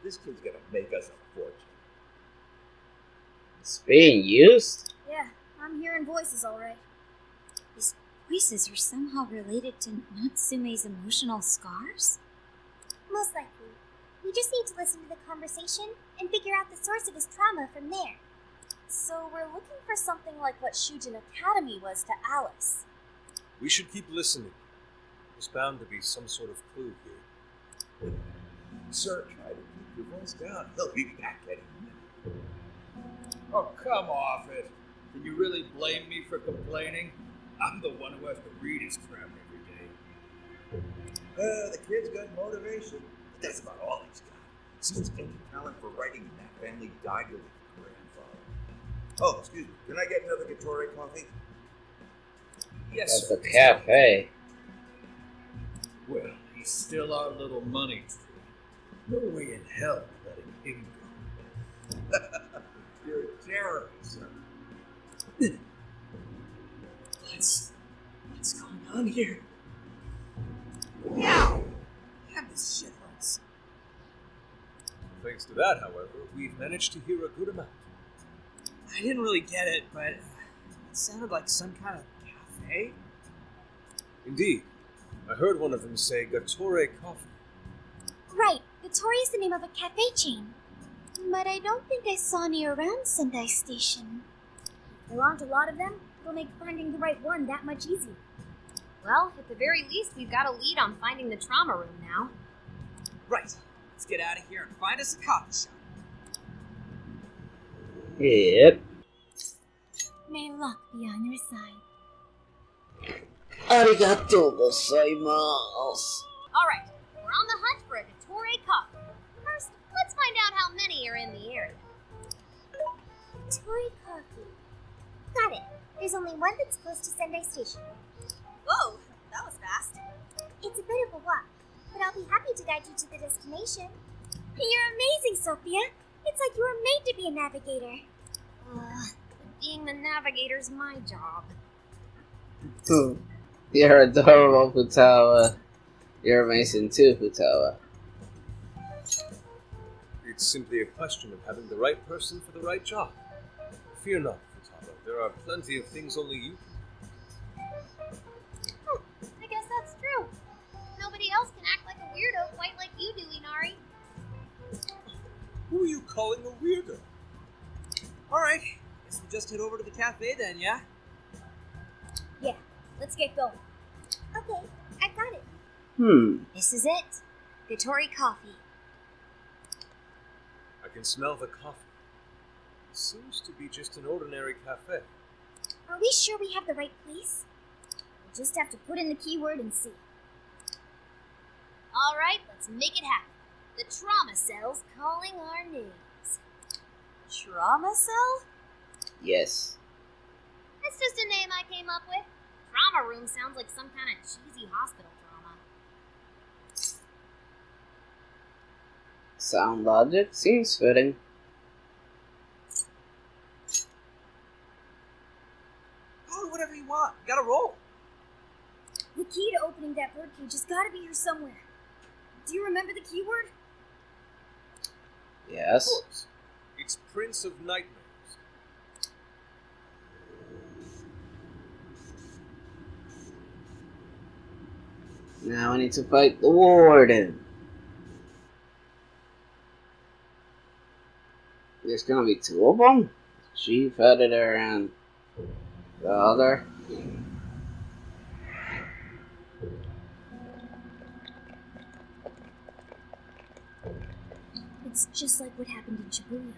This kid's gonna make us a fortune. It's being used? Yeah, I'm hearing voices alright. His voices are somehow related to Natsume's emotional scars? Most likely. We just need to listen to the conversation and figure out the source of his trauma from there. So we're looking for something like what Shujin Academy was to Alice. We should keep listening. There's bound to be some sort of clue here. Sir, try to keep your voice down. He'll be back any minute. Oh, come off it. Can you really blame me for complaining? I'm the one who has to read his crap every day. The kid's got motivation, but that's about all he's got. Seems any talent for writing in that family died with his grandfather. Oh, excuse me. Can I get another Gatorade coffee? Yes, That's sir. a cafe. Well, he's still our little money tree. No way in hell letting him go. You're a terrorist, sir. What's going on here? Ow! Damn, this shit hurts. Thanks to that, however, we've managed to hear a good amount. I didn't really get it, but it sounded like some kind of cafe. Indeed. I heard one of them say Gatorade Coffee. Right, Gatori is the name of a cafe chain. But I don't think I saw any around Sendai Station. There aren't a lot of them. It'll make finding the right one that much easier. Well, at the very least, we've got a lead on finding the trauma room now. Right, let's get out of here and find us a coffee shop. Yep. May luck be on your side. Arigatou gozaimasu. Alright, we're on the hunt for a Gatorade Coffee. First, let's find out how many are in the area. Tori Coffee. Got it. There's only one that's close to Sendai Station. Whoa, that was fast. It's a bit of a walk, but I'll be happy to guide you to the destination. You're amazing, Sophia. It's like you were made to be a navigator. Being the navigator's my job. You're adorable, Futawa. You're amazing too, Futawa. It's simply a question of having the right person for the right job. Fear not, Futaba. There are plenty of things only you can I guess that's true. Nobody else can act like a weirdo quite like you do, Inari. Who are you calling a weirdo? Alright, guess we just head over to the cafe then, yeah? Yeah, let's get going. Okay, I got it. This is it. Gatori Coffee. I can smell the coffee. It seems to be just an ordinary cafe. Are we sure we have the right place? We'll just have to put in the keyword and see. Alright, let's make it happen. The trauma cell's calling our names. Trauma cell? Yes. That's just a name I came up with. Trauma room sounds like some kind of cheesy hospital drama. Sound logic seems fitting. Call it whatever you want. We gotta roll. The key to opening that birdcage has got to be here somewhere. Do you remember the keyword? Of Yes. course. It's Prince of Nightmares. Now I need to fight the warden. There's gonna be two of them? Chief editor and the other. It's just like what happened in Shibuya.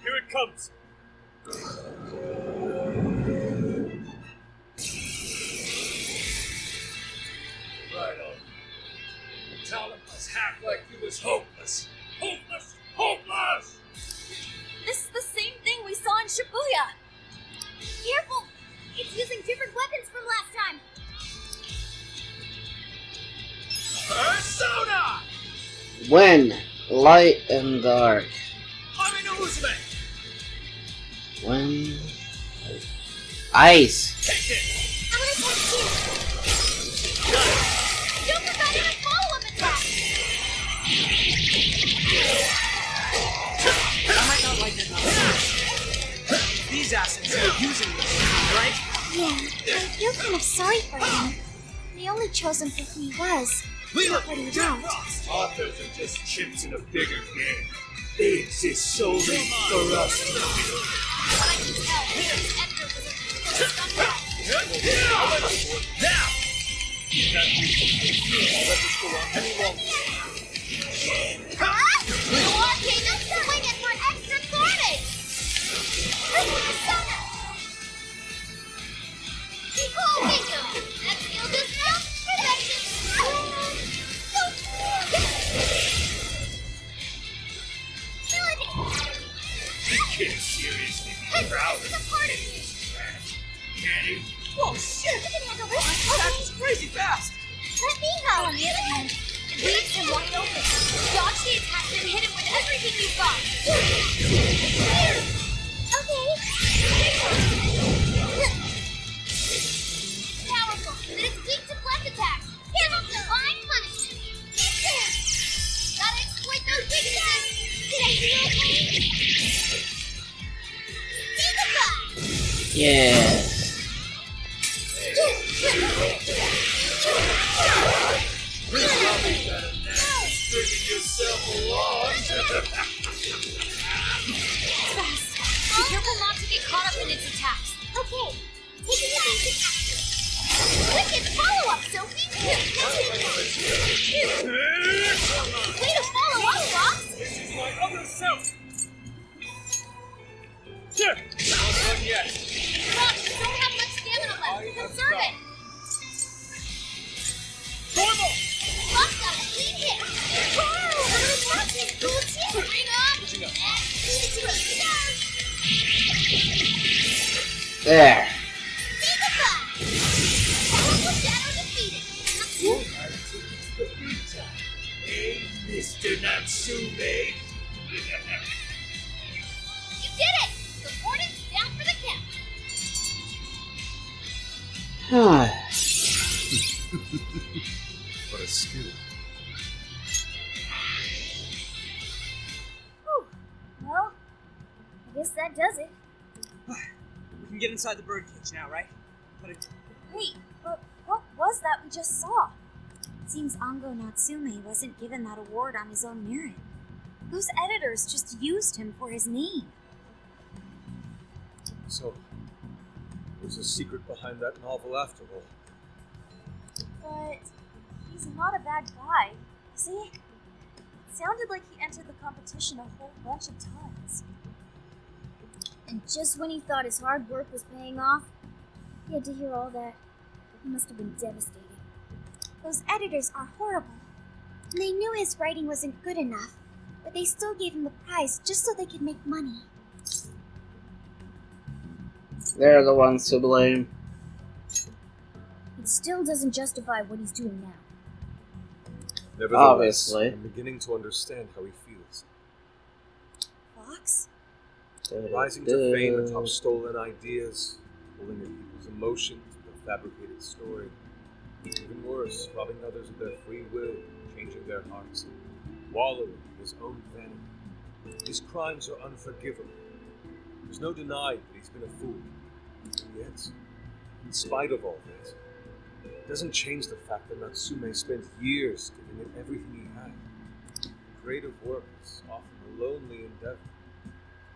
Here it comes. Right on. Tell him us act like you was hopeless. Hopeless! Hopeless! This is the same thing we saw in Shibuya. Careful! It's using different weapons from last time. Persona! When light and dark. Aminuzume! When ice. Take it! I'm gonna test too. Don't forget to follow-up attack. I might not like it enough. These assets are using this, right? Yeah, I feel kind of sorry for him. They only chose him for who he was, not what he wrote. Authors are just chips in a bigger game. They exist solely for us. What I can tell is Edgar was a scumbag. Now! Let this go on any longer. Okay, don't swing it for extra carnage! Persona! Oh, bingo! That skill just now? Protection! You can't seriously be proud of It's a part of me! can you? Oh shit! You can handle this. That's crazy fast! Let me help. On the other hand, it leaves him wide open. Dodge the attack and hit him with everything you've got. Okay. Powerful, but it's weak to blast attacks. Give him divine punishment. Gotta exploit those weaknesses. Did I do okay? Say goodbye. Yeah. Stringing yourself along. Be careful not to get caught up in its attacks. Okay. Taking a basic action. Wicked follow-up, Sophie! Way to follow up, Fox! This is my other self. Here. Not done yet. Fox, you don't have much stamina left. Conserve it! Normal. Fox got a clean hit! Wow! Another toxic! Cool too! Bring on! And beat it to a start! There. Say goodbye! Powerful Shadow defeated! Hey, Mr. Natsume. You did it! The Hornet's down for the count! What a skill. Well, I guess that does it. We can get inside the birdcage now, right? But Wait, but what was that we just saw? It seems Ango Natsume wasn't given that award on his own merit. Those editors just used him for his name. So, there's a secret behind that novel after all. But he's not a bad guy. See? It sounded like he entered the competition a whole bunch of times. And just when he thought his hard work was paying off, he had to hear all that. It must have been devastating. Those editors are horrible. They knew his writing wasn't good enough, but they still gave him the prize just so they could make money. They're the ones to blame. It still doesn't justify what he's doing now. Nevertheless, Obviously. I'm beginning to understand how he feels. Fox? Rising to fame atop stolen ideas, pulling at people's emotions with a fabricated story. Even worse, robbing others of their free will, changing their hearts, wallowing in his own vanity. His crimes are unforgivable. There's no denying that he's been a fool. And yet, in spite of all that, it doesn't change the fact that Natsume spent years giving it everything he had. Creative work is often a lonely endeavor,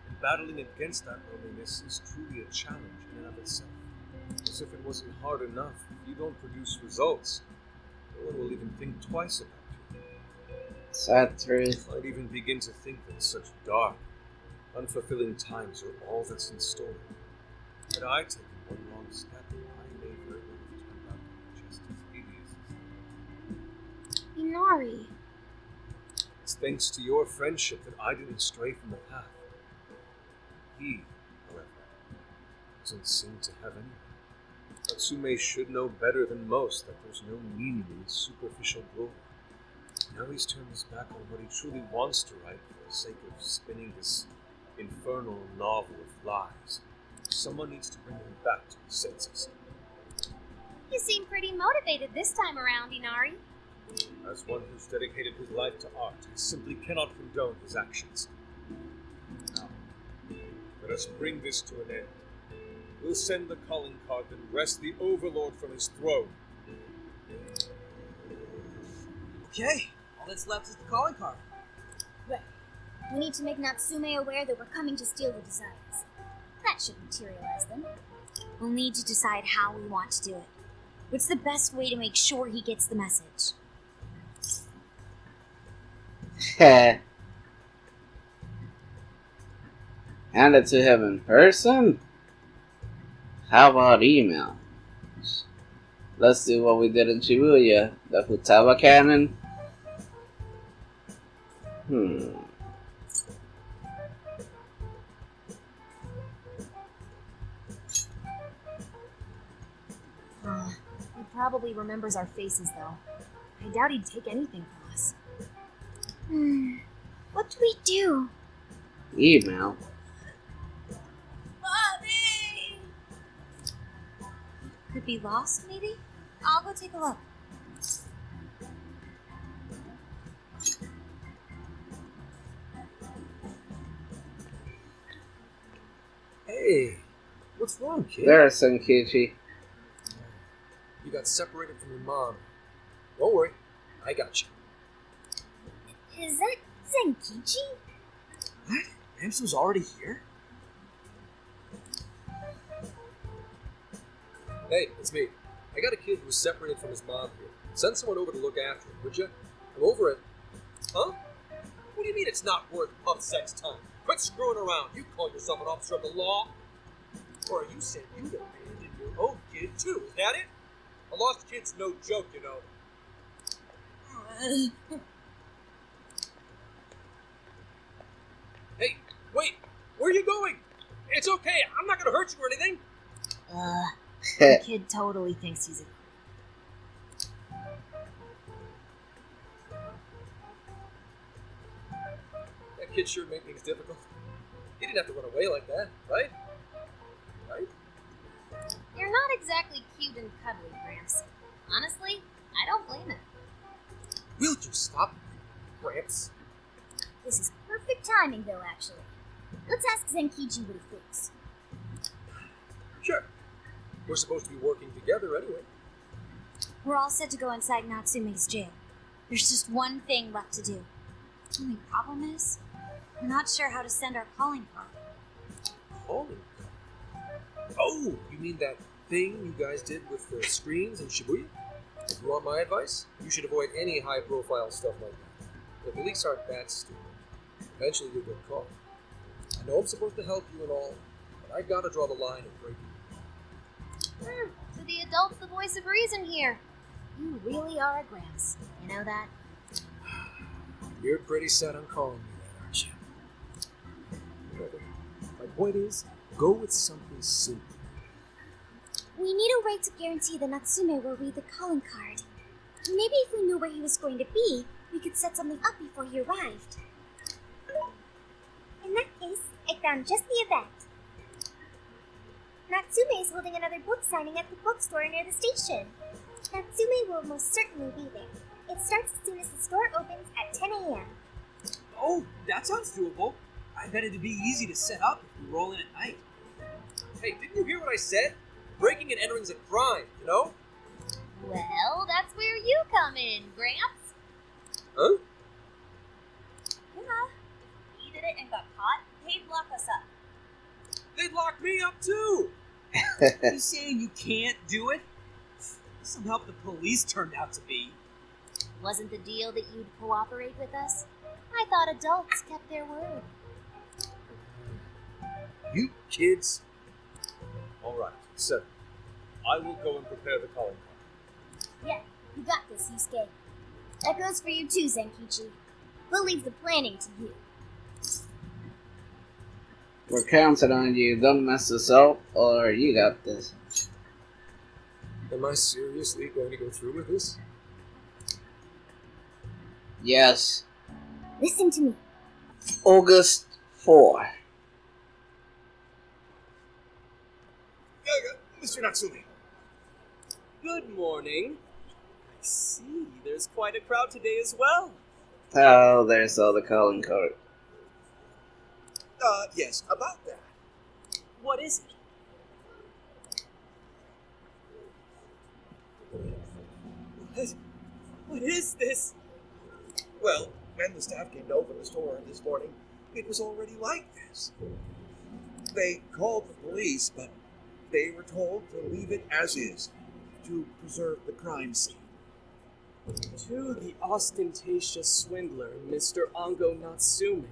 and battling against that loneliness is truly a challenge in and of itself. As if it wasn't hard enough, if you don't produce results, no one will even think twice about you. Sad truth. Might even begin to think that such dark, Unfulfilling times are all that's in store. Had I taken one wrong step, I may very well have turned out to be just as hideous as Inari. It's thanks to your friendship that I didn't stray from the path. He, however, doesn't seem to have any. Natsume should know better than most that there's no meaning in superficial glory. Now he's turned his back on what he truly wants to write for the sake of spinning this infernal novel of lies. Someone needs to bring him back to his senses. You seem pretty motivated this time around, Inari. As one who's dedicated his life to art, I simply cannot condone his actions. Now, let us bring this to an end. We'll send the calling card and wrest the Overlord from his throne. Okay, all that's left is the calling card. Right. We need to make Natsume aware that we're coming to steal the designs. That should materialize them. We'll need to decide how we want to do it. What's the best way to make sure he gets the message? Hand it to him in person? How about email? Let's do what we did in Shibuya, the Futaba cannon. He probably remembers our faces, though. I doubt he'd take anything from us. What do we do? Email? Mommy! Could be lost, maybe? I'll go take a look. Hey, what's wrong, kid? There's Senkichi. You got separated from your mom. Don't worry, I got you. Is that Zenkichi? What? Gramps was already here? Hey, it's me. I got a kid who was separated from his mom here. Send someone over to look after him, would you? I'm over it. Huh? What do you mean it's not worth pub sex time? Quit screwing around. You call yourself an officer of the law? Or are you saying you'd abandon your own kid too? Is that it? A lost kid's no joke, you know. Hey, wait! Where are you going? It's okay. I'm not gonna hurt you or anything. The kid totally thinks he's a... That kid sure made things difficult. He didn't have to run away like that, right? Right? You're not exactly cute and cuddly, Gramps. Honestly, I don't blame him. Will you stop, Gramps? This is perfect timing, though, actually. Let's ask Zenkichi what he thinks. Sure. We're supposed to be working together anyway. We're all set to go inside Natsume's jail. There's just one thing left to do. The only problem is, we're not sure how to send our calling card. Calling card? Oh, you mean that thing you guys did with the screens in Shibuya? If you want my advice, you should avoid any high-profile stuff like that. The police aren't that stupid. Eventually you'll get caught. I know I'm supposed to help you and all, but I gotta draw the line at breaking. To the adult's the voice of reason here. You really are a Gramps. You know that? You're pretty set on calling me that, aren't you? Whatever. My point is, go with something simple. We need a way to guarantee that Natsume will read the calling card. Maybe if we knew where he was going to be, we could set something up before he arrived. In that case, I found just the event. Natsume is holding another book signing at the bookstore near the station. Natsume will most certainly be there. It starts as soon as the store opens at 10 a.m. Oh, that sounds doable. I bet it'd be easy to set up if we roll in at night. Hey, didn't you hear what I said? Breaking and entering's a crime, you know? Well, that's where you come in, Gramps. Huh? Yeah. If he did it and got caught, they'd lock us up. They'd lock me up too! You saying you can't do it? Listen how the police turned out to be. Wasn't the deal that you'd cooperate with us? I thought adults kept their word. You kids. All right, so I will go and prepare the calling card. Yeah, you got this, Yusuke. That goes for you too, Zenkichi. We'll leave the planning to you. We're counting on you. Don't mess us up, or you got this. Am I seriously going to go through with this? Yes. Listen to me. August 4. Mr. Natsumi. Good morning. I see, there's quite a crowd today as well. Oh, there's all the calling card. Yes, about that. What is it? What is this? Well, when the staff came to open the store this morning, it was already like this. They called the police, but they were told to leave it as is, to preserve the crime scene. To the ostentatious swindler, Mr. Ango Natsume.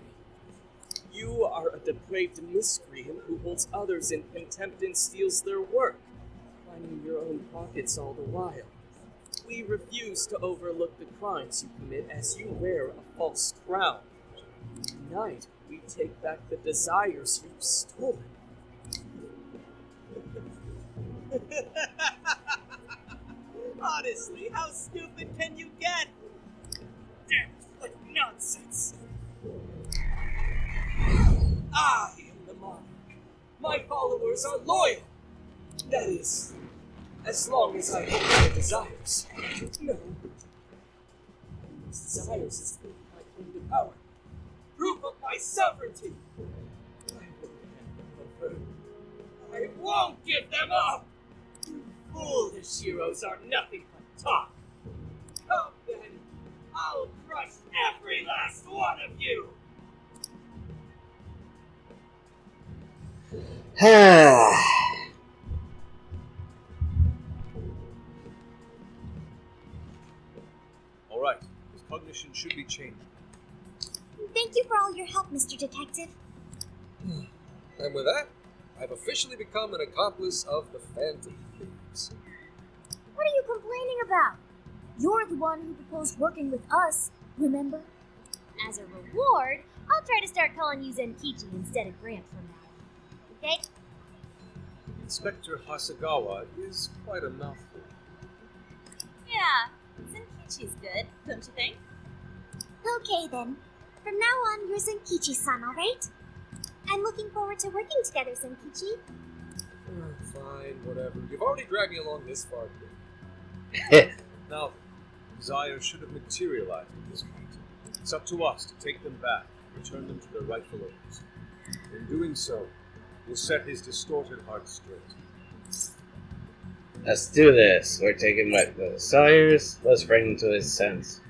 You are a depraved miscreant who holds others in contempt and steals their work, lining your own pockets all the while. We refuse to overlook the crimes you commit as you wear a false crown. Tonight, we take back the desires you've stolen. Honestly, how stupid can you get? Damn, what nonsense! I am the monarch. My followers are loyal. That is, as long as I hold their desires. No. Those desires is my claim to power. Proof of my sovereignty. I will hand them over. I won't give them up! You foolish heroes are nothing but talk. Come then, I'll crush every last one of you! All right, his cognition should be changed. Thank you for all your help, Mr. Detective. And with that, I've officially become an accomplice of the Phantom Thieves. What are you complaining about? You're the one who proposed working with us, remember? As a reward, I'll try to start calling you Zenkichi instead of Grant from now on. Okay? Inspector Hasagawa is quite a mouthful. Yeah, Zenkichi's good, don't you think? Okay then. From now on, you're Zenkichi-san, alright? I'm looking forward to working together, Zenkichi. Fine, whatever. You've already dragged me along this far. Kid. Now, desires should have materialized at this point. It's up to us to take them back and return them to their rightful owners. In doing so, we'll set his distorted heart straight. Let's do this. We're taking back the desires. Let's bring him to his sense.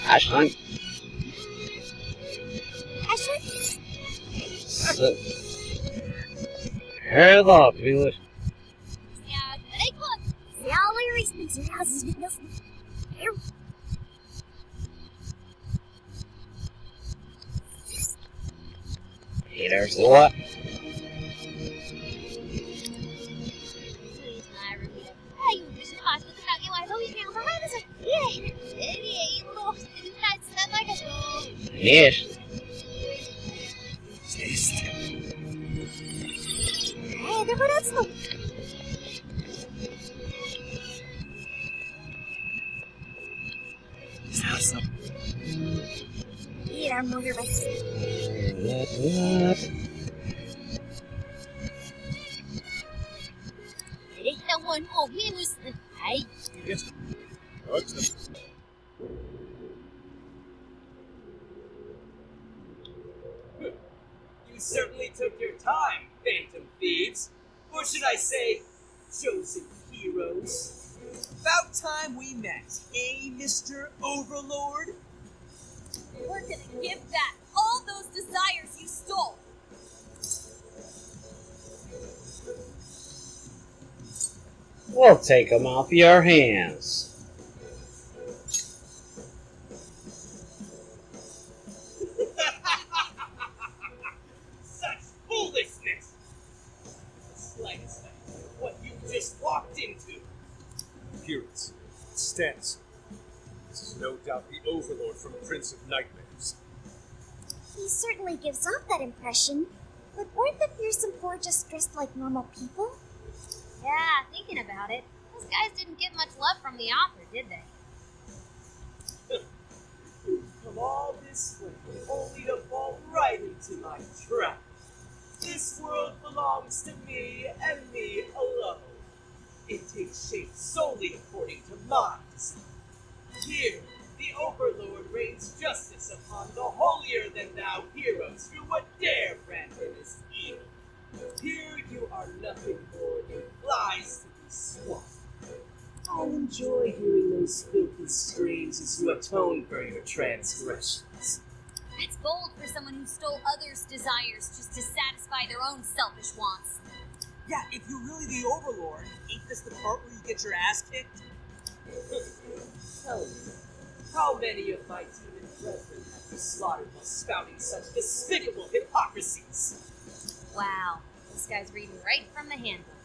Ashland? Ashland? Hold up, English. Ja, ik wil. Ja, weer is niet zo als het nog. Haters what? Yes. Hey, there were not Yeah, I'm over by. Yes. Excellent. You certainly took your time, Phantom Thieves. Or should I say, chosen heroes. About time we met, eh, Mr. Overlord? We're gonna give back all those desires you stole. We'll take them off your hands. overlord from Prince of Nightmares. He certainly gives off that impression. But weren't the fearsome four just dressed like normal people? Yeah, thinking about it, those guys didn't get much love from the author, did they? Come all this way, only to fall right into my trap. This world belongs to me and me alone. It takes shape solely according to my design. Here, the Overlord rains justice upon the holier-than-thou heroes who would dare brand him as evil. Here you are nothing more than flies to be swamped. I'll enjoy hearing those filthy screams as you atone for your transgressions. That's bold for someone who stole others' desires just to satisfy their own selfish wants. Yeah, if you're really the Overlord, ain't this the part where you get your ass kicked? Tell me, how many of my demon brethren have you slaughtered while spouting such despicable hypocrisies? Wow, this guy's reading right from the handbook.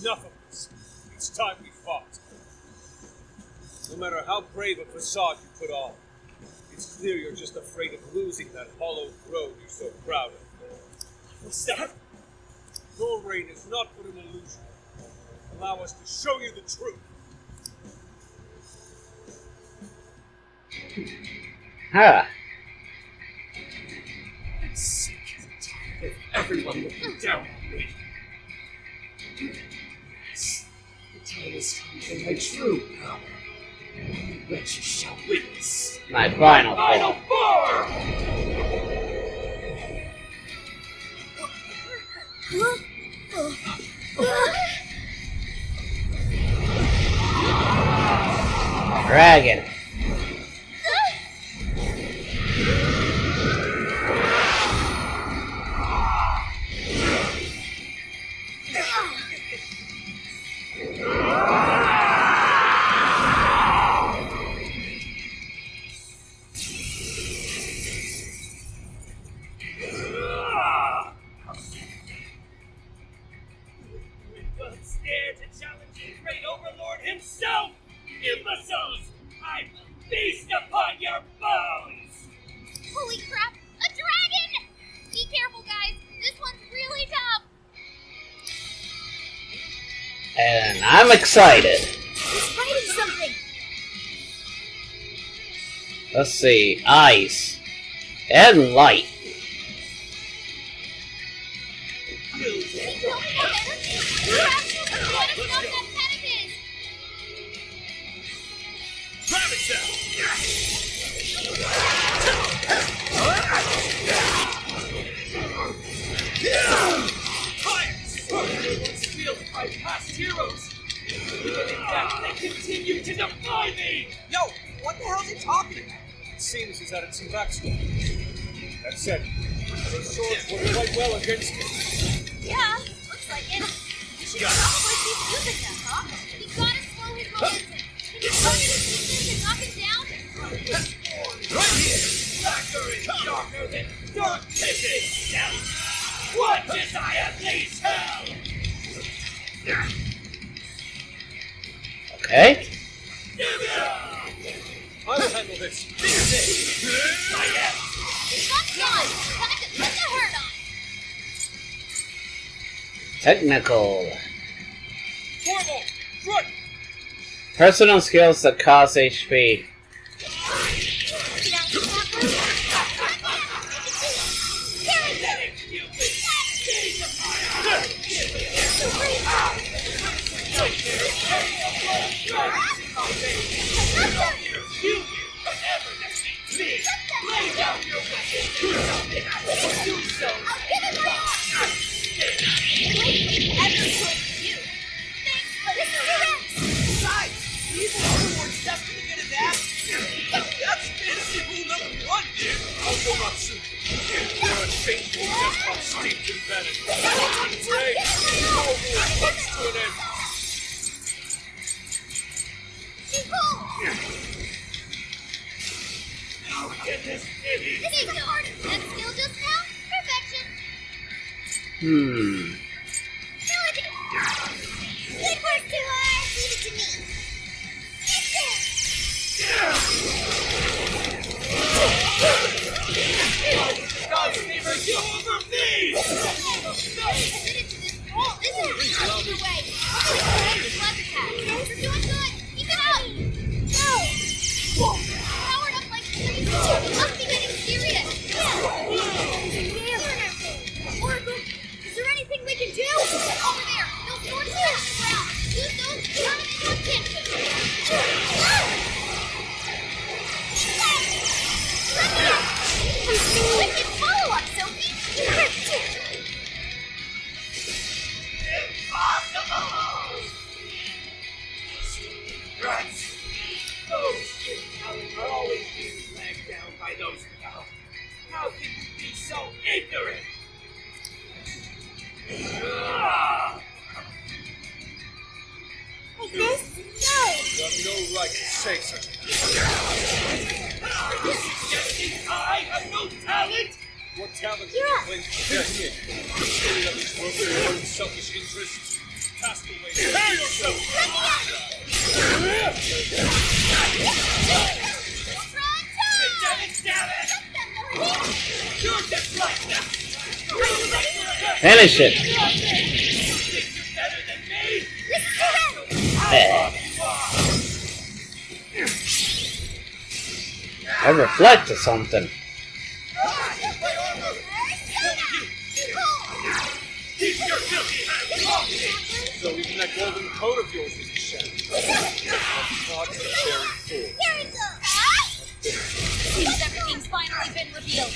Enough of this. It's time we fought. No matter how brave a facade you put on, it's clear you're just afraid of losing that hollow throne you're so proud of. What's that? Your reign is not but an illusion. Allow us to show you the truth. Huh. Sick as a tired of everyone looking down on me. Yes, the time has come for my true power. You wretches shall witness. My final Final form. form! Dragon. Once dare to challenge the great Overlord himself! Imbeciles! I will feast upon your bones! Holy crap, a dragon! Be careful, guys. This one's really tough. And I'm excited. He's fighting something! Let's see. Ice. And light. Wielded by past heroes! Even in death, they continue to defy me! Yo, what the hell's he talking about? It seems he's added some backstory. That said, those swords work quite well against him. Yeah, looks like it. We should probably keep using them, huh? We gotta slow his momentum. Can you target his weakness and knock him down? Right here! Blacker and darker than dark pitch itself! What desire these hell? Okay. I will handle this. That's gone. Time to put the hurt on. Technical. Formal! Strike! Personal skills that cost HP. Good work, Duar. Leave it to me. How can you be so ignorant? Like this? No! You have no right to say such a thing. Suggesting I have no talent? What talent do Yeah. you claim to possess? Standing up this world for your own selfish interests? Cast away. Prepare yourself! Damn it! You're just like that! Finish it. You're better than me! I reflect or something. Keep your filthy hands off me! So even that golden coat of yours was a sham. God is a very fool. Seems everything's finally been revealed.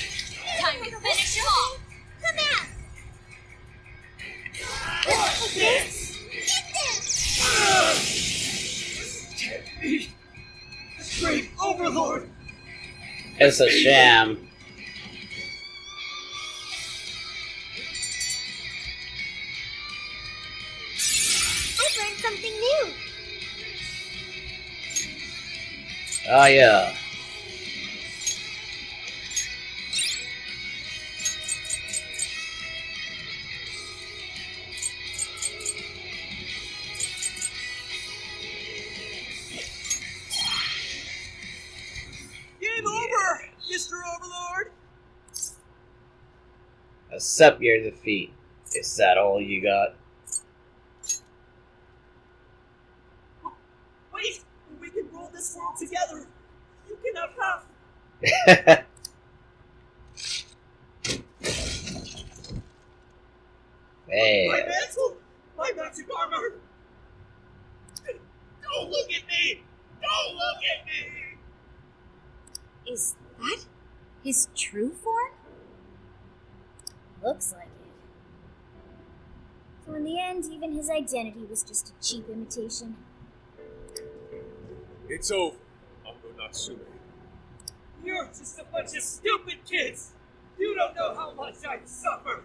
Time to finish him off. Come out! Can't be! The great overlord! It's a sham. I learned something new! Oh yeah. Game over, Mr. Overlord! Accept your defeat. Is that all you got? Wait! We can rule this world together! You can have half! My Hey. mantle! My magic armor! Don't look at me! Don't look at me! Is that his true form? Looks like it. So in the end, even his identity was just a cheap imitation. It's over, Uncle Natsume. You're just a bunch of stupid kids! You don't know how much I've suffered!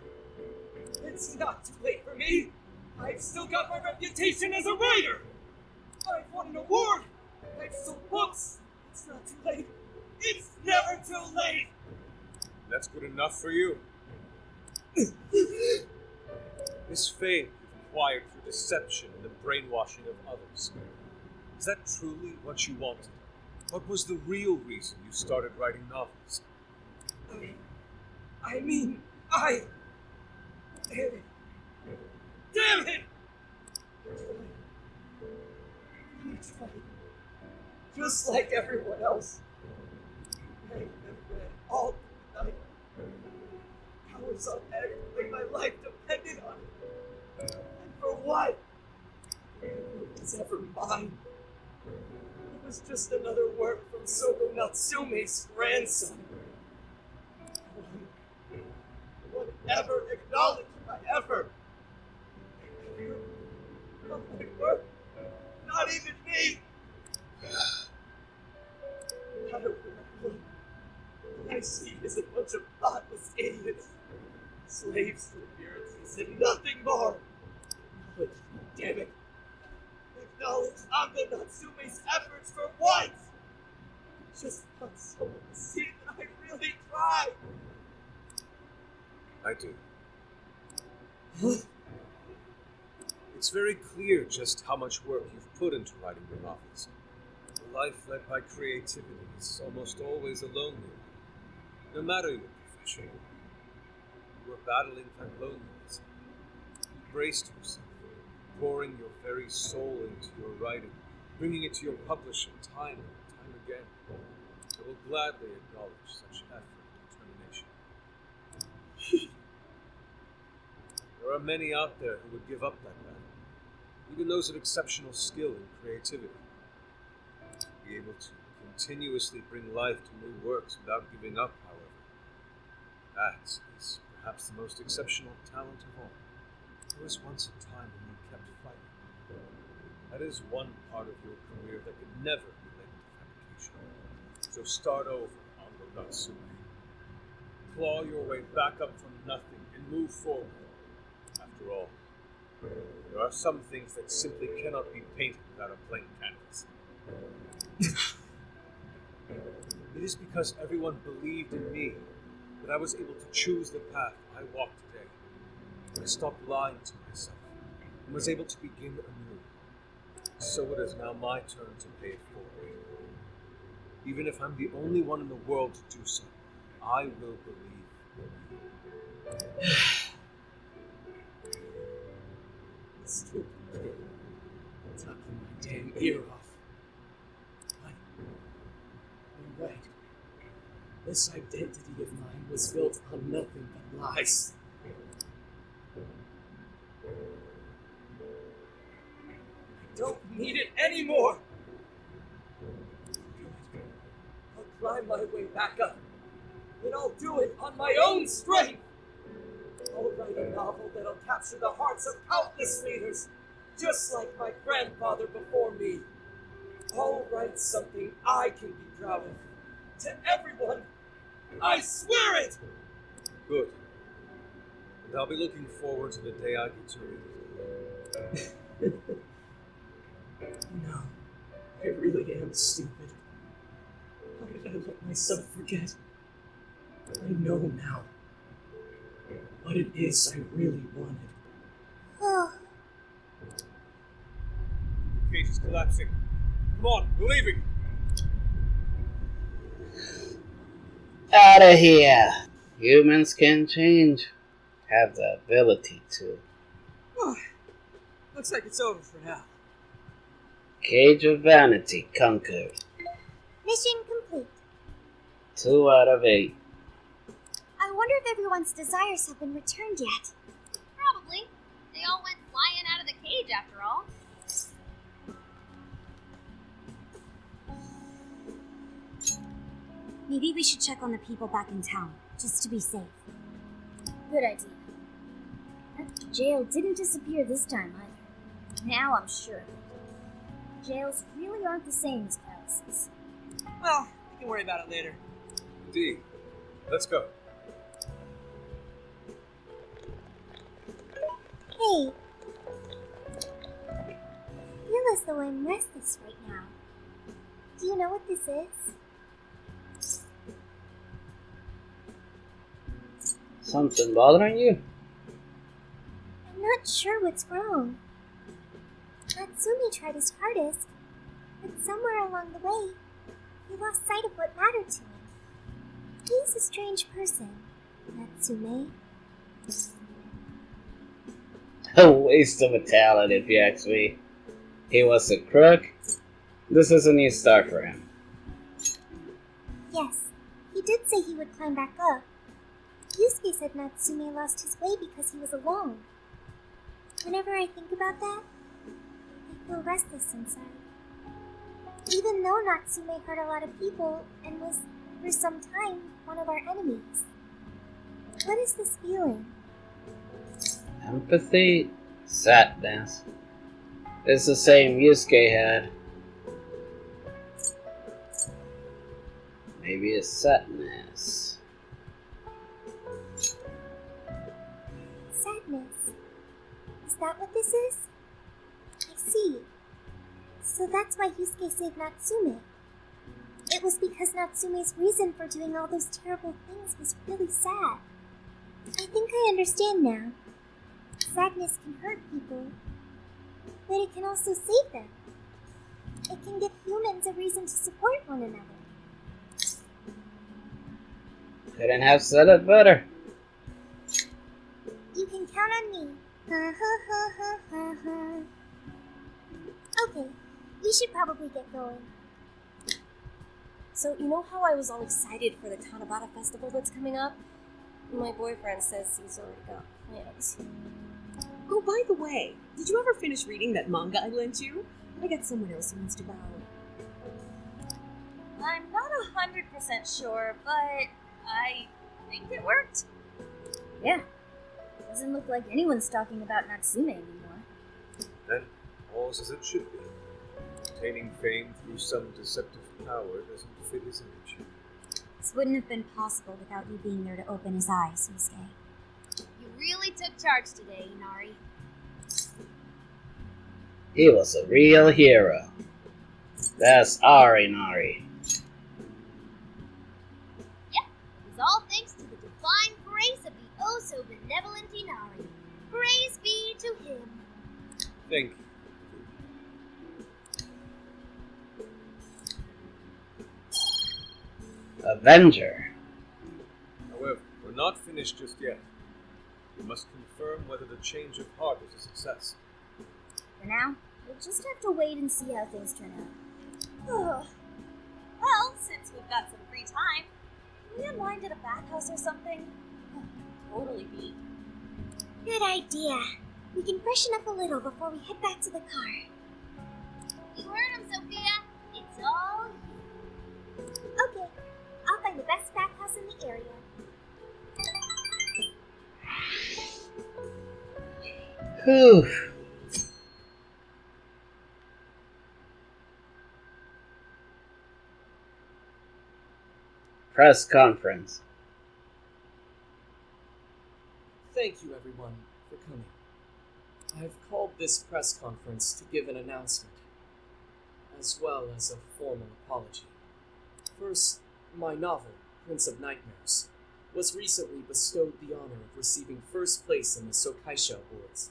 It's not too late for me! I've still got my reputation as a writer! I've won an award! I've sold books! It's not too late! It's never too late! That's good enough for you. This fame you've acquired through deception and the brainwashing of others. Is that truly what you wanted? What was the real reason you started writing novels? I mean, I... Damn it! Damn it! I tried. Just like everyone else. I have read all night. I was on edge like my life depended on it. And for what? It was ever mine. It was just another work from Sogo Natsume's grandson. No one ever acknowledged my effort. Not my work. Not even me. Not a word. What I see is a bunch of thoughtless idiots. Slaves to appearances and nothing more. Acknowledge, damn it. Acknowledge Anga Natsume's efforts for once. Just want someone to see that I really tried. I do. It's very clear just how much work you've put into writing your novels. A life led by creativity is almost always a lonely one. No matter your profession, you are battling that loneliness. You braced yourself, pouring your very soul into your writing, bringing it to your publisher time and time again. I will gladly acknowledge such effort and determination. There are many out there who would give up that battle, even those of exceptional skill and creativity. To be able to continuously bring life to new works without giving up, however, that is perhaps the most exceptional talent of all. There was once a time when you kept fighting. That is one part of your career that could never be linked to fabrication. So start over, Ango Natsume. claw your way back up from nothing and move forward. After all, there are some things that simply cannot be painted without a blank canvas. It is because everyone believed in me that I was able to choose the path I walk today. I stopped lying to myself and was able to begin anew. So it is now my turn to pay it forward. Even if I'm the only one in the world to do so, I will believe. Stupid kid. Talking my damn ear off. You're right. This identity of mine was built on nothing but lies. I don't need it anymore! I'll climb my way back up, and I'll do it on my own strength! I'll write a novel that'll capture the hearts of countless readers, just like my grandfather before me. I'll write something I can be proud of. To everyone, I swear it! Good. And I'll be looking forward to the day I get to read it. No, I really am stupid. How did I let myself forget? I know now what it is I really wanted. Oh, The cage is collapsing. Come on, we're leaving. Out of here! Humans can change. Have the ability to. Looks like it's over for now. Cage of Vanity conquered. Mission complete. 2 out of 8. I wonder if everyone's desires have been returned yet. Probably. They all went flying out of the cage after all. Maybe we should check on the people back in town, just to be safe. Good idea. That jail didn't disappear this time either. Now I'm sure. Jails really aren't the same as palaces. Well, we can worry about it later. Indeed. Let's go. hey. I feel as though I'm restless right now. Do you know what this is? Something bothering you? I'm not sure what's wrong. Natsumi tried his hardest, but somewhere along the way, he lost sight of what mattered to him. He's a strange person, Natsume. A waste of a talent, if you ask me. He was a crook. This is a new start for him. Yes, he did say he would climb back up. Yusuke said Natsume lost his way because he was alone. Whenever I think about that, I feel restless inside. Even though Natsume hurt a lot of people and was, for some time, one of our enemies. What is this feeling? Empathy, sadness. It's the same Yusuke had. Maybe it's sadness. Sadness. Is that what this is? I see. So that's why Yusuke saved Natsume. It was because Natsume's reason for doing all those terrible things was really sad. I think I understand now. Sadness can hurt people, but it can also save them. It can give humans a reason to support one another. Couldn't have said it better. You can count on me. Ha ha ha ha ha ha. Okay, we should probably get going. So, you know how I was all excited for the Tanabata festival that's coming up? My boyfriend says he's already got plans. Oh, by the way, did you ever finish reading that manga I lent you? I got someone else who wants to borrow it. I'm not 100% sure, but I think it worked. Yeah. Doesn't look like anyone's talking about Natsume anymore. Then, all's as it should be. Obtaining fame through some deceptive power doesn't fit his image. This wouldn't have been possible without you being there to open his eyes, Yusuke. You really took charge today, Inari. He was a real hero. That's Arinari. Yep, it was all thanks to the divine grace of the oh-so-benevolent Inari. Praise be to him. Thank you. Avenger. However, we're not finished just yet. We must confirm whether the change of heart was a success. For now, we'll just have to wait and see how things turn out. Well, since we've got some free time, can we unwind at a bathhouse or something? Totally be. Good idea. We can freshen up a little before we head back to the car. You heard him, Sophia. It's all you. Okay, I'll find the best bathhouse in the area. Whew. Press conference. Thank you, everyone, for coming. I've called this press conference to give an announcement, as well as a formal apology. First, my novel, Prince of Nightmares, was recently bestowed the honor of receiving first place in the Sokaisha Awards.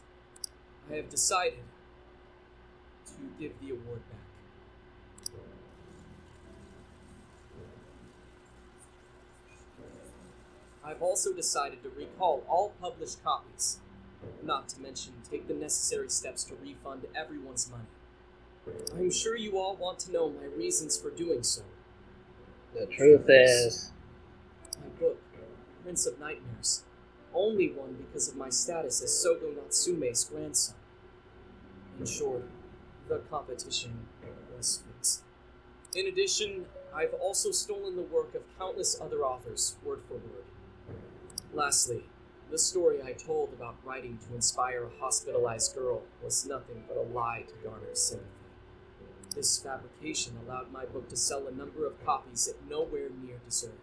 I have decided to give the award back. I've also decided to recall all published copies, not to mention take the necessary steps to refund everyone's money. I'm sure you all want to know my reasons for doing so. The truth is, My book, Prince of Nightmares, only won because of my status as Sogo Natsume's grandson. In short, the competition was fixed. In addition, I've also stolen the work of countless other authors, word for word. Lastly, the story I told about writing to inspire a hospitalized girl was nothing but a lie to garner sympathy. This fabrication allowed my book to sell a number of copies it nowhere near deserved.